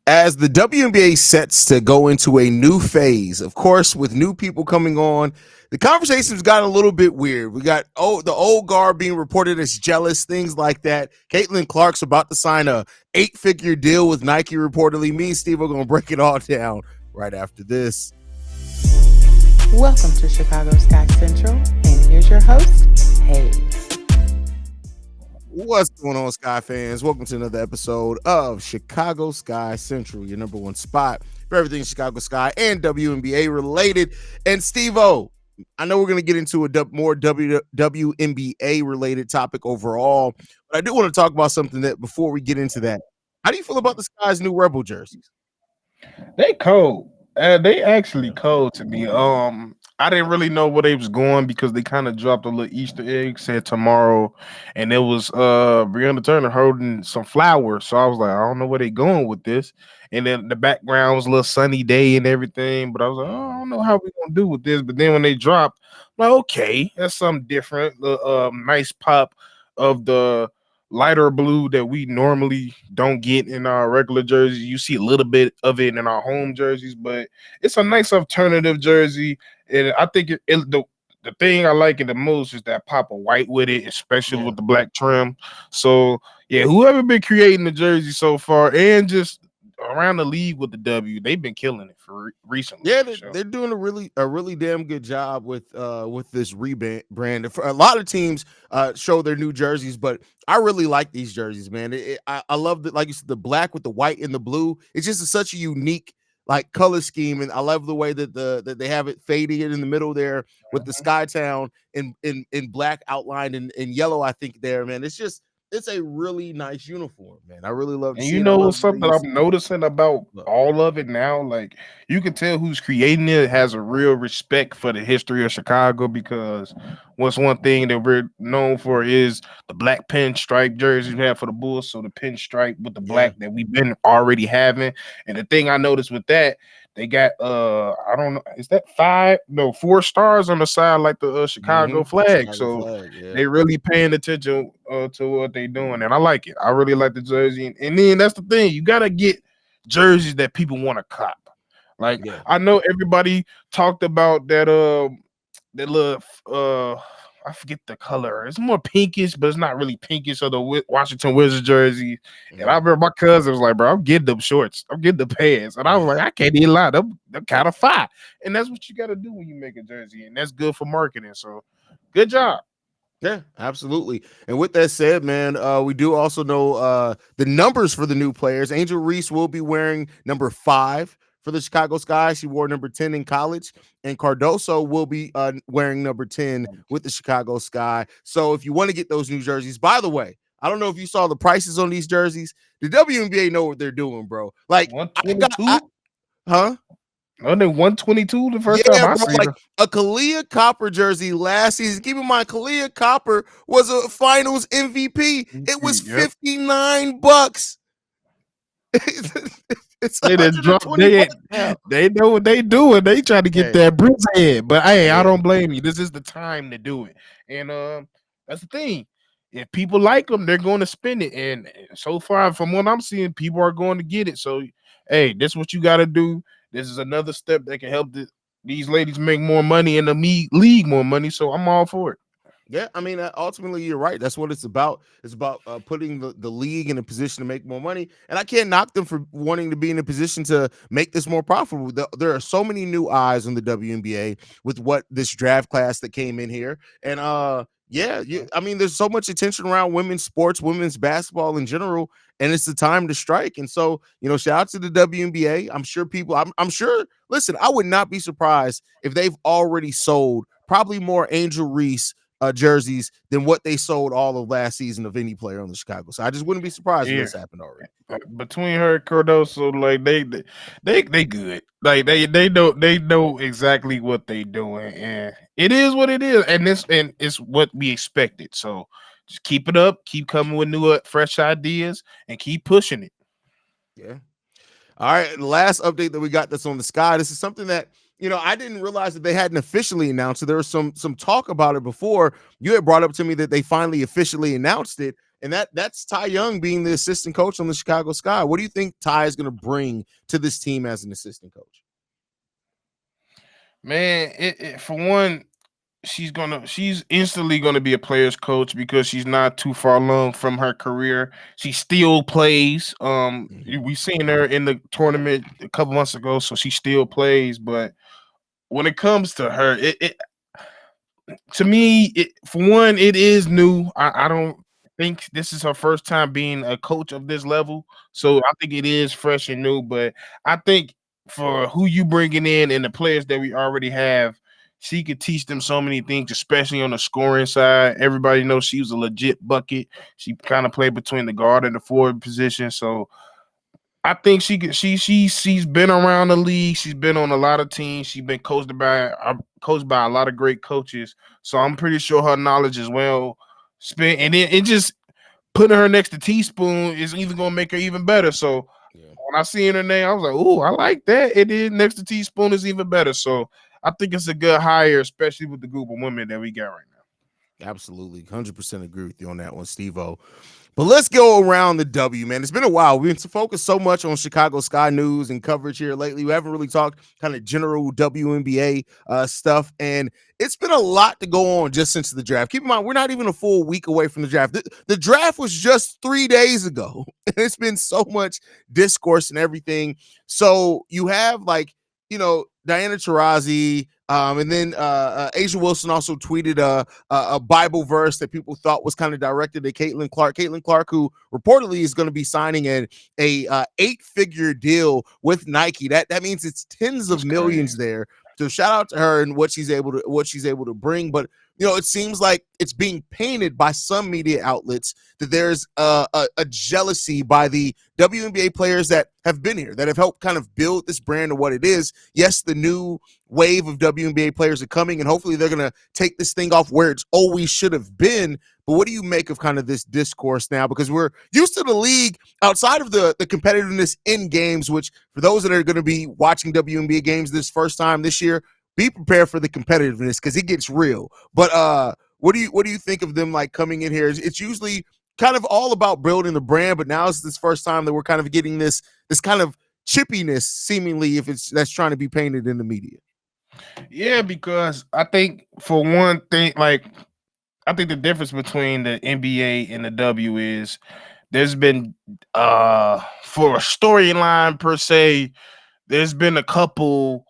As the WNBA sets to go into a new phase, of course, with new people coming on, the conversations got a little bit weird. We got the old guard being reported as jealous, things like that. Caitlin Clark's about to sign a 8-figure deal with Nike. Reportedly, me and Steve are going to break it all down right after this. Welcome to Chicago Sky Central, and here's your host, Haize. What's going on, Sky fans? Welcome to another episode of Chicago Sky Central, your number one spot for everything Chicago Sky and WNBA related. And Steve-O, I know we're going to get into a more WNBA related topic overall, but I do want to talk about something that before we get into that. How do you feel about the Sky's new Rebel jerseys? They cold. They actually cold to me. I didn't really know where they was going because they kind of dropped a little Easter egg, said tomorrow, and it was Breonna Turner holding some flowers. So I was like, I don't know where they going with this. And then the background was a little sunny day and everything, but I was like, oh, I don't know how we gonna do with this. But then when they dropped, I'm like, okay, that's something different. The nice pop of the lighter blue that we normally don't get in our regular jerseys. You see a little bit of it in our home jerseys, but it's a nice alternative jersey. And I think the thing I like it the most is that pop of white with it, especially with the black trim. So yeah, whoever been creating the jersey so far and just around the league with the W, they've been killing it for recently. Yeah, they're doing a really damn good job with this rebrand. A lot of teams show their new jerseys, but I really like these jerseys, man. I love that, like you said, the black with the white and the blue. It's just such a unique like color scheme, and I love the way that that they have it fading in the middle there with the Skytown in black outlined in yellow. I think there, man. It's a really nice uniform, man. I really love to see it. You know something I'm noticing about all of it now? Like you can tell who's creating it has a real respect for the history of Chicago, because what's one thing that we're known for is the black pinstripe jerseys we have for the Bulls. So the pinstripe with the black that we've been already having. And the thing I noticed with that, they got I don't know, is that 4 stars on the side like the Chicago flag. They really paying attention to what they doing, and I like it. I really like the jersey, and then that's the thing, you gotta get jerseys that people want to cop. Like I know everybody talked about that that little I forget the color. It's more pinkish, but it's not really pinkish. So the Washington Wizards jersey. And I remember my cousin was like, bro, I'm getting them shorts. I'm getting the pants. And I was like, I can't even lie. Them kind of fire. And that's what you got to do when you make a jersey. And that's good for marketing. So good job. Yeah, absolutely. And with that said, man, we do also know the numbers for the new players. Angel Reese will be wearing number 5 for the Chicago Sky. She wore number 10 in college, and Cardoso will be wearing number 10 with the Chicago Sky. So if you want to get those new jerseys, by the way, I don't know if you saw the prices on these jerseys. The WNBA know what they're doing, bro. Like, huh? Oh, they 122 the first time I seen like a Kalia Copper jersey last season. Keep in mind, Kalia Copper was a finals MVP. It was $59. It's they know what they doing. They trying to get that bread. But hey, I don't blame you. This is the time to do it. And that's the thing. If people like them, they're going to spend it. And so far, from what I'm seeing, people are going to get it. So, hey, this is what you got to do. This is another step that can help these ladies make more money and the league more money. So I'm all for it. Yeah, I mean, ultimately, you're right. That's what it's about. It's about putting the league in a position to make more money. And I can't knock them for wanting to be in a position to make this more profitable. There are so many new eyes on the WNBA with what this draft class that came in here. And I mean, there's so much attention around women's sports, women's basketball in general, and it's the time to strike. And so, shout out to the WNBA. I'm sure I'm sure, listen, I would not be surprised if they've already sold probably more Angel Reese jerseys than what they sold all of last season of any player on the Chicago. So I just wouldn't be surprised if this happened already. Between her and Cardoso, like they good. Like they know exactly what they doing, and it is what it is, and it's what we expected. So just keep it up, keep coming with new fresh ideas, and keep pushing it. Yeah. All right. The last update that we got that's on the Sky. This is something that I didn't realize that they hadn't officially announced it. There was some talk about it before. You had brought up to me that they finally officially announced it. and that's Ty Young being the assistant coach on the Chicago Sky. What do you think Ty is going to bring to this team as an assistant coach? Man, for one, she's instantly gonna be a player's coach because she's not too far along from her career. She still plays. We seen her in the tournament a couple months ago, so she still plays. But when it comes to her, it to me, for one, it is new. I don't think this is her first time being a coach of this level, so I think it is fresh and new. But I think for who you bringing in and the players that we already have, she could teach them so many things, especially on the scoring side. Everybody knows she was a legit bucket. She kind of played between the guard and the forward position, so I think she's been around the league. She's been on a lot of teams. She's been coached by a lot of great coaches. So I'm pretty sure her knowledge is well spent. And it just putting her next to Teaspoon is even gonna make her even better. So when I seen her name, I was like, "Ooh, I like that." It is next to Teaspoon is even better. So I think it's a good hire, especially with the group of women that we got right now. Absolutely, 100% agree with you on that one, Steve-O. But let's go around the W, man. It's been a while. We've been focused so much on Chicago Sky news and coverage here lately. We haven't really talked kind of general WNBA stuff, and it's been a lot to go on just since the draft. Keep in mind, we're not even a full week away from the draft. The draft was just 3 days ago, and it's been so much discourse and everything. So you have Diana Taurasi, and then Asia Wilson also tweeted a Bible verse that people thought was kind of directed at Caitlin Clark. Caitlin Clark, who reportedly is going to be signing a 8-figure deal with Nike. That means it's tens of millions there. So shout out to her and what she's able to bring. But it seems like it's being painted by some media outlets that there's a jealousy by the WNBA players that have been here, that have helped kind of build this brand to what it is. Yes, the new wave of WNBA players are coming, and hopefully they're going to take this thing off where it's always should have been. But what do you make of kind of this discourse now? Because we're used to the league outside of the competitiveness in games, which for those that are going to be watching WNBA games this first time this year, be prepared for the competitiveness because it gets real. But what do you think of them like coming in here? It's usually kind of all about building the brand, but now it's this first time that we're kind of getting this kind of chippiness, seemingly, if that's trying to be painted in the media. Yeah, because I think for one thing, I think the difference between the NBA and the W is there's been for a storyline per se, there's been a couple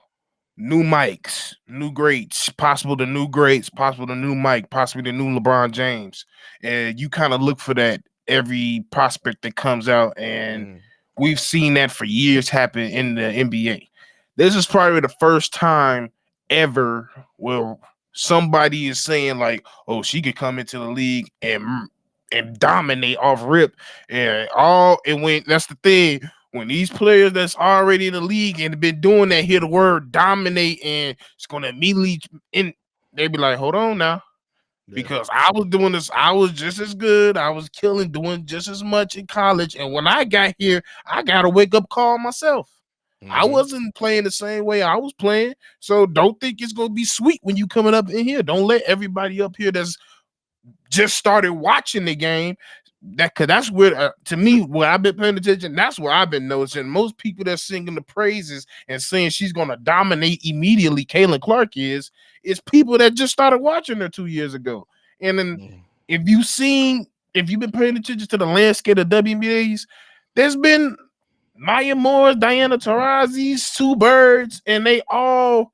new Mikes, new greats, possible the new greats, possible the new Mike, possibly the new LeBron James. And you kind of look for that every prospect that comes out. And we've seen that for years happen in the NBA. This is probably the first time ever where somebody is saying like, "Oh, she could come into the league and dominate off rip." That's the thing. When these players that's already in the league and have been doing that, hear the word dominate, and it's gonna immediately they be like, "Hold on now." Because I was doing this, I was just as good. I was doing just as much in college. And when I got here, I got a wake up call myself. I wasn't playing the same way I was playing. So don't think it's going to be sweet when you coming up in here. Don't let everybody up here that's just started watching the game. That's where, to me, where I've been paying attention, that's where I've been noticing. Most people that's singing the praises and saying she's going to dominate immediately, Caitlin Clark is people that just started watching her 2 years ago. And then if you've been paying attention to the landscape of WNBAs, there's been Maya Moore, Diana Taurasi, Sue Birds, and they all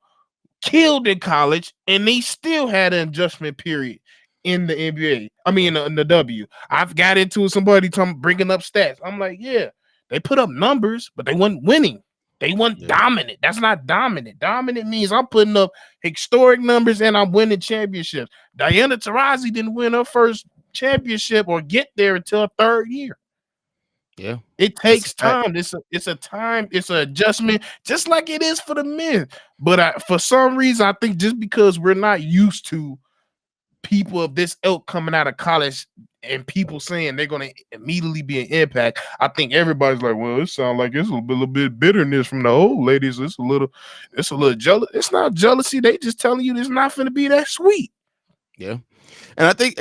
killed in college, and they still had an adjustment period in the NBA. I mean, in the W. I've got into somebody bringing up stats. I'm like, yeah, they put up numbers, but they weren't winning. They weren't dominant. That's not dominant. Dominant means I'm putting up historic numbers and I'm winning championships. Diana Taurasi didn't win her first championship or get there until her third year. Yeah, it takes time. It's an adjustment, just like it is for the men. But for some reason, I think just because we're not used to people of this ilk coming out of college and people saying they're going to immediately be an impact, I think everybody's like, well, it sounds like it's a little bit bitterness from the old ladies. It's a little jealous. It's not jealousy. They just telling you it's not going to be that sweet. Yeah. And I think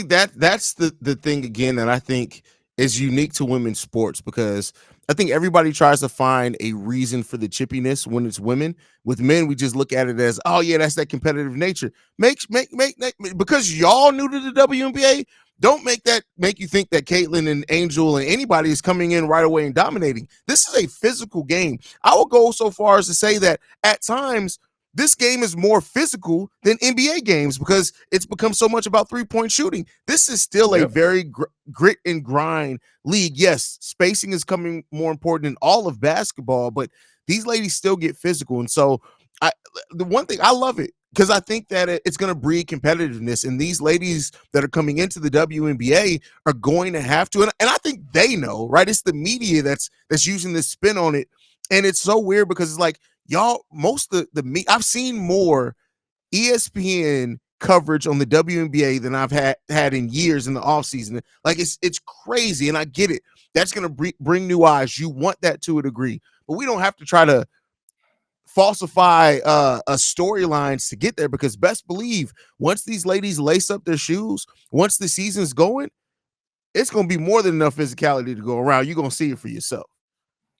that's the thing again that I think is unique to women's sports, because I think everybody tries to find a reason for the chippiness when it's women. With men, we just look at it as, oh yeah, that's that competitive nature. Because y'all new to the WNBA, don't make you think that Caitlyn and Angel and anybody is coming in right away and dominating. This is a physical game. I will go so far as to say that at times this game is more physical than NBA games because it's become so much about 3-point shooting. This is still a Yep. very grit and grind league. Yes, spacing is coming more important in all of basketball, but these ladies still get physical. And so I the one thing I love it because I think that it's going to breed competitiveness, and these ladies that are coming into the WNBA are going to have to, and I think they know, right? It's the media that's using this spin on it, and it's so weird because it's like, y'all, most of the me I've seen more ESPN coverage on the WNBA than I've had in years in the offseason. Like it's crazy, and I get it. That's going to bring new eyes. You want that to a degree, but we don't have to try to falsify a storylines to get there, because best believe once these ladies lace up their shoes, once the season's going, it's going to be more than enough physicality to go around. You're going to see it for yourself.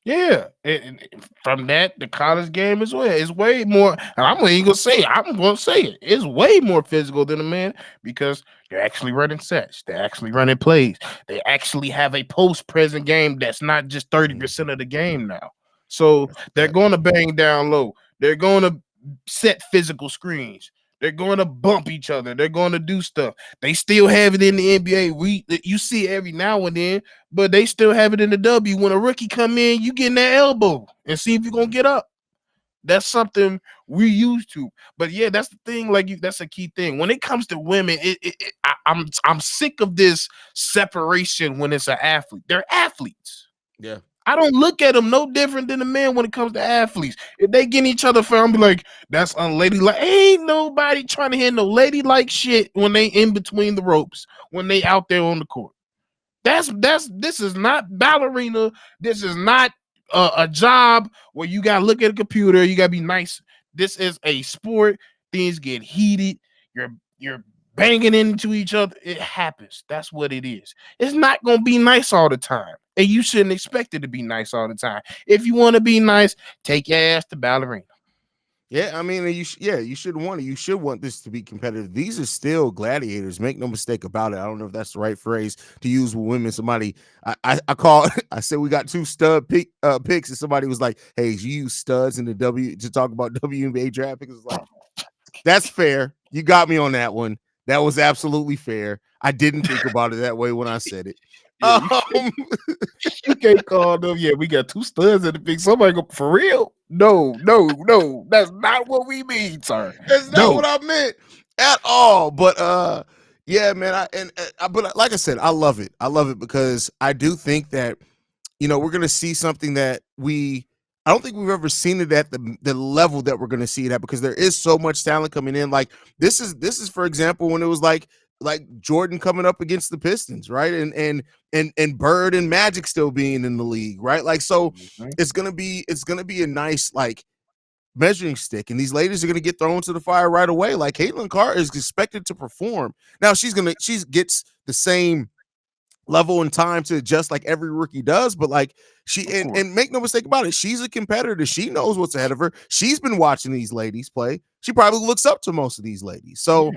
Yeah, and from that, the college game as well. It's way more. And I'm not even gonna say it. I'm gonna say it. It's way more physical than a man because they're actually running sets. They're actually running plays. They actually have a post-present game that's not just 30% of the game now. So they're going to bang down low. They're going to set physical screens. They're going to bump each other. They're going to do stuff. They still have it in the NBA. You see it every now and then, but they still have it in the W. When a rookie come in, you get in that elbow and see if you're gonna get up. That's something we used to. But yeah, that's the thing. That's a key thing when it comes to women. I'm sick of this separation when it's an athlete. They're athletes. Yeah. I don't look at them no different than the men when it comes to athletes. If they get each other fair, I'm be like, that's unladylike. Ain't nobody trying to hear no ladylike shit when they in between the ropes, when they out there on the court. This is not ballerina. This is not a job where you gotta look at a computer. You gotta be nice. This is a sport. Things get heated. You're banging into each other. It happens. That's what it is. It's not gonna be nice all the time, and you shouldn't expect it to be nice all the time. If you want to be nice, take your ass to ballerina. Yeah, I mean, you should want it. You should want this to be competitive. These are still gladiators. Make no mistake about it. I don't know if that's the right phrase to use with women. Somebody, I call. I said we got two picks, and somebody was like, "Hey, you use studs in the W to talk about WNBA draft picks." It's like, that's fair. You got me on that one. That was absolutely fair. I didn't think about it that way when I said it. Yeah, Um, you can't call them. Yeah, we got two studs in the pick. Somebody go for real? No. That's not what we mean, sir. That's not what I meant at all. But yeah, man. But like I said, I love it. I love it because I do think that we're gonna see something that I don't think we've ever seen it at the level that we're gonna see it at, because there is so much talent coming in. Like this is for example when it was like Jordan coming up against the Pistons, right? And Bird and Magic still being in the league, right? Like so, it's gonna be a nice like measuring stick, and these ladies are going to get thrown to the fire right away. Like Caitlin Carr is expected to perform. Now she gets the same level and time to adjust like every rookie does, but like and make no mistake about it, she's a competitor. She knows what's ahead of her. She's been watching these ladies play. She probably looks up to most of these ladies. So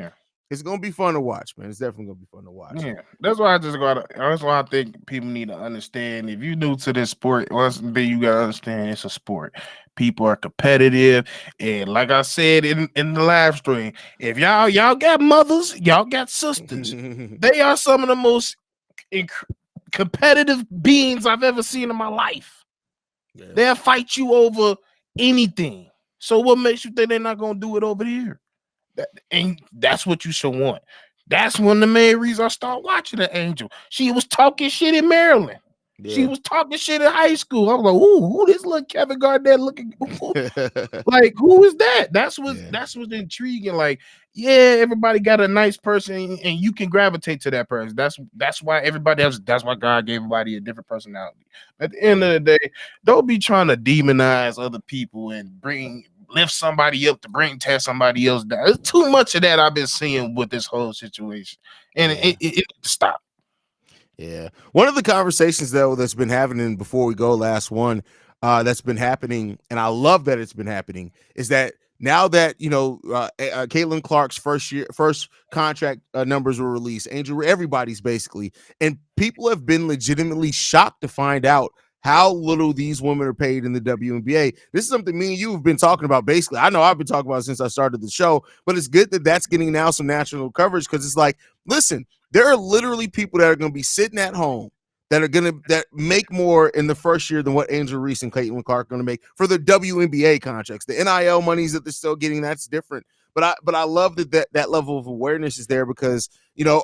it's gonna be fun to watch, man. It's definitely gonna be fun to watch. Yeah, that's why that's why I think people need to understand. If you're new to this sport, one thing you gotta understand, it's a sport. People are competitive, and like I said in the live stream, if y'all got mothers, y'all got sisters. They are some of the most competitive beings I've ever seen in my life. Yeah. They'll fight you over anything. So what makes you think they're not gonna do it over here? And that's what you should want. That's one of the main reasons I started watching the Angel. She was talking shit in Maryland. Yeah. She was talking shit in high school. I was like, "Ooh, who this little Kevin Garnett looking? Like, who is that?" That's what's intriguing. Like, yeah, everybody got a nice person, and you can gravitate to that person. That's why everybody else. That's why God gave everybody a different personality. At the end of the day, don't be trying to demonize other people and bring lift somebody up to tear somebody else down. There's too much of that I've been seeing with this whole situation, and Yeah. it needs to stop. Yeah. One of the conversations though that's been happening before we go, last one, that's been happening, and I love that it's been happening, is that now that Caitlin Clark's first contract numbers were released, Angel, everybody's basically, and people have been legitimately shocked to find out how little these women are paid in the WNBA. This is something me and you have been talking about. Basically, I know I've been talking about it since I started the show, but it's good that that's getting now some national coverage, because it's like, listen, there are literally people that are going to be sitting at home that make more in the first year than what Angel Reese and Caitlin Clark are going to make for the WNBA contracts. The NIL monies that they're still getting, that's different. But I love that level of awareness is there, because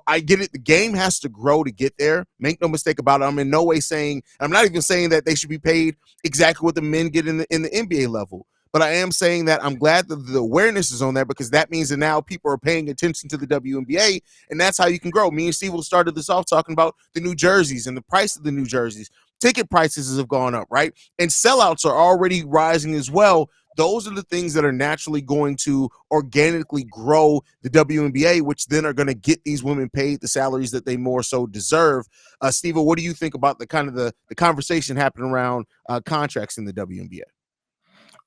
I get it. The game has to grow to get there. Make no mistake about it. I'm in no way saying, I'm not even saying that they should be paid exactly what the men get in the NBA level. But I am saying that I'm glad that the awareness is on there, because that means that now people are paying attention to the WNBA, and that's how you can grow. Me and Steve started this off talking about the new jerseys and the price of the new jerseys. Ticket prices have gone up, right? And sellouts are already rising as well. Those are the things that are naturally going to organically grow the WNBA, which then are going to get these women paid the salaries that they more so deserve. Steve, what do you think about the kind of the conversation happening around contracts in the WNBA?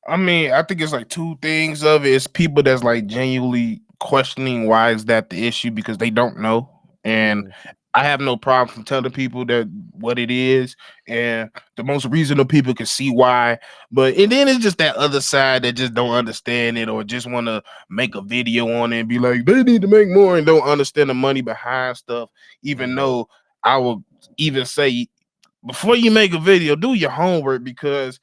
I mean, I think it's like two things of it. It's people that's like genuinely questioning why is that the issue because they don't know. And I have no problem from telling people that what it is, and the most reasonable people can see why. But and then it's just that other side that just don't understand it, or just want to make a video on it and be like, they need to make more, and don't understand the money behind stuff. Even though I will even say, before you make a video, do your homework, because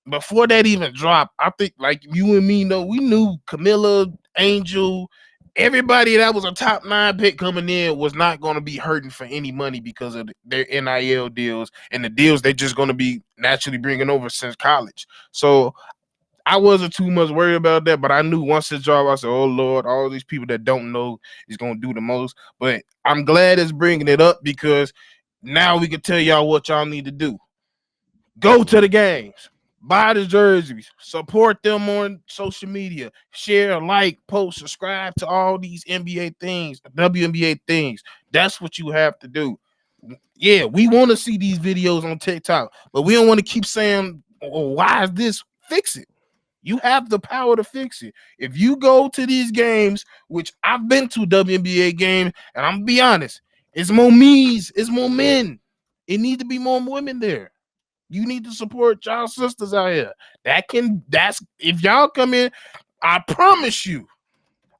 before that even dropped, I think like you and me know, we knew Camilla, Angel, everybody that was a top 9 pick coming in was not going to be hurting for any money because of their NIL deals and the deals they're just going to be naturally bringing over since college. So I wasn't too much worried about that, but I knew once it dropped, I said, oh Lord, all these people that don't know is going to do the most. But I'm glad it's bringing it up, because now we can tell y'all what y'all need to do. Go to the games, buy the jerseys, support them on social media, share, like, post, subscribe to all these NBA things, WNBA things. That's what you have to do. Yeah, we want to see these videos on TikTok, but we don't want to keep saying, oh, why is this? Fix it. You have the power to fix it. If you go to these games, which I've been to WNBA games, and I'm gonna be honest, it's more me's, it's more men. It needs to be more women there. You need to support y'all sisters out here. That's if y'all come in, I promise you,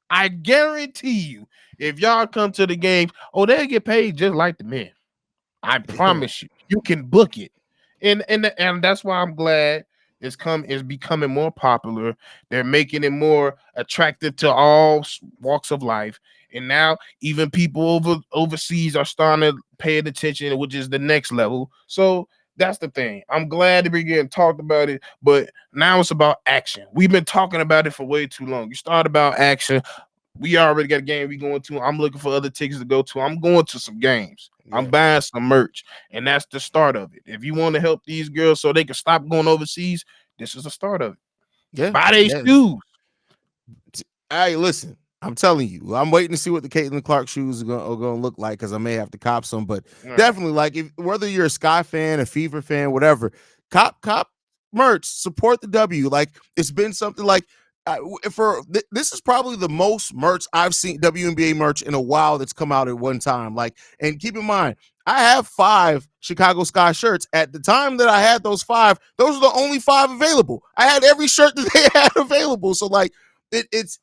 I guarantee you, if y'all come to the games, oh, they'll get paid just like the men. I promise you, you can book it. And that's why I'm glad it's becoming more popular. They're making it more attractive to all walks of life. And now even people overseas are starting to pay attention, which is the next level. So that's the thing. I'm glad that we're getting talked about it, but now it's about action. We've been talking about it for way too long. You start about action. We already got a game we going to. I'm looking for other tickets to go to. I'm going to some games. I'm buying some merch, and that's the start of it. If you want to help these girls so they can stop going overseas, this is the start of it. Yeah. Buy their shoes. Hey, listen, I'm telling you, I'm waiting to see what the Caitlin Clark shoes are going to look like, because I may have to cop some. But definitely, like, whether you're a Sky fan, a Fever fan, whatever, cop merch, support the W. Like, it's been something like, this is probably the most merch I've seen, WNBA merch, in a while that's come out at one time. Like, and keep in mind, I have 5 Chicago Sky shirts. At the time that I had those 5, those are the only 5 available. I had every shirt that they had available. So like, it's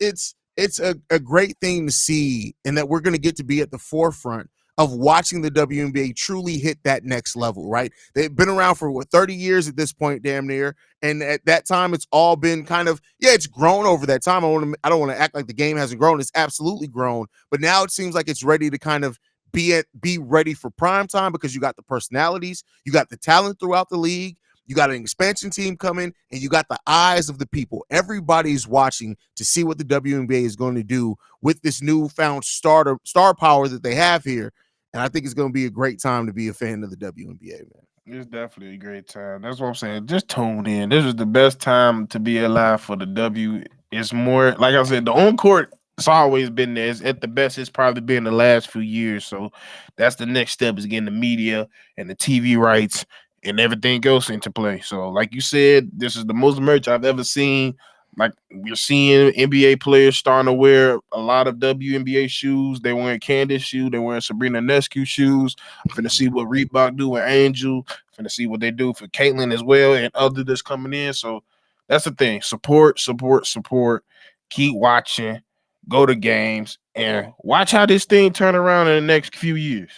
a great thing to see, and that we're going to get to be at the forefront of watching the WNBA truly hit that next level, right? They've been around for 30 years at this point, damn near. And at that time, it's all been kind of, it's grown over that time. I don't want to act like the game hasn't grown. It's absolutely grown. But now it seems like it's ready to kind of be ready for prime time, because you got the personalities, you got the talent throughout the league, you got an expansion team coming, and you got the eyes of the people. Everybody's watching to see what the WNBA is going to do with this newfound star power that they have here. And I think it's going to be a great time to be a fan of the WNBA, man. It's definitely a great time. That's what I'm saying. Just tune in. This is the best time to be alive for the W. It's more like I said, the on court. It's always been there. It's at the best. It's probably been the last few years. So that's the next step is getting the media and the TV rights and everything else into play. So like you said, this is the most merch I've ever seen. Like we're seeing NBA players starting to wear a lot of WNBA shoes. They're wearing Candace shoes. They're wearing Sabrina Nescu shoes. I'm finna see what Reebok do with Angel. Finna see what they do for Caitlyn as well and other that's coming in. So that's the thing. Support, support, support. Keep watching. Go to games and watch how this thing turn around in the next few years.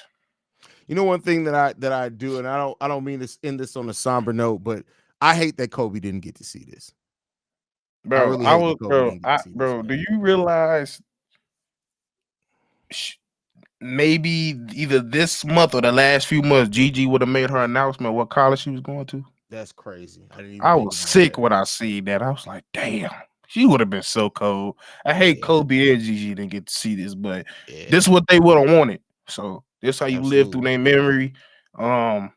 You know, one thing that I do, and I don't mean to end this on a somber note, but I hate that Kobe didn't get to see this. I Bro, really I hate was that Kobe bro, didn't get to see this, do man. you realize maybe either this month or the last few months, Gigi would have made her announcement what college she was going to? That's crazy. I didn't even I think was about sick that. when I seen that. I was like, damn, she would have been so cold. I hate Yeah, Kobe and Gigi didn't get to see this, but this yeah, is what they would have wanted. So this how you live through absolutely. their memory. Um,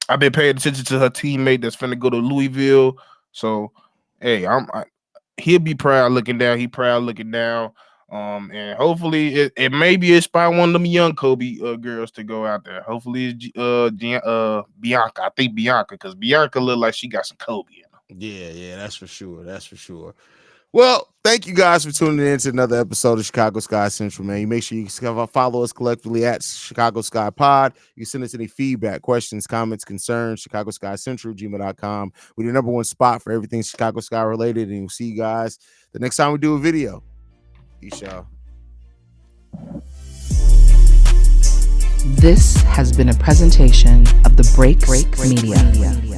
I've been paying attention to her teammate that's finna go to Louisville. So hey, he'll be proud looking down. He proud looking down. And hopefully it maybe inspire one of them young Kobe girls to go out there. Hopefully it's Bianca. I think Bianca because Bianca look like she got some Kobe in her. Yeah, yeah, that's for sure. That's for sure. Well, thank you guys for tuning in to another episode of Chicago Sky Central, man. You make sure you follow us collectively at Chicago Sky Pod. You can send us any feedback, questions, comments, concerns, Chicago Sky Central, gmail.com. We're the number one spot for everything Chicago Sky related. And we'll see you guys the next time we do a video. Peace, y'all. This has been a presentation of the Break Media.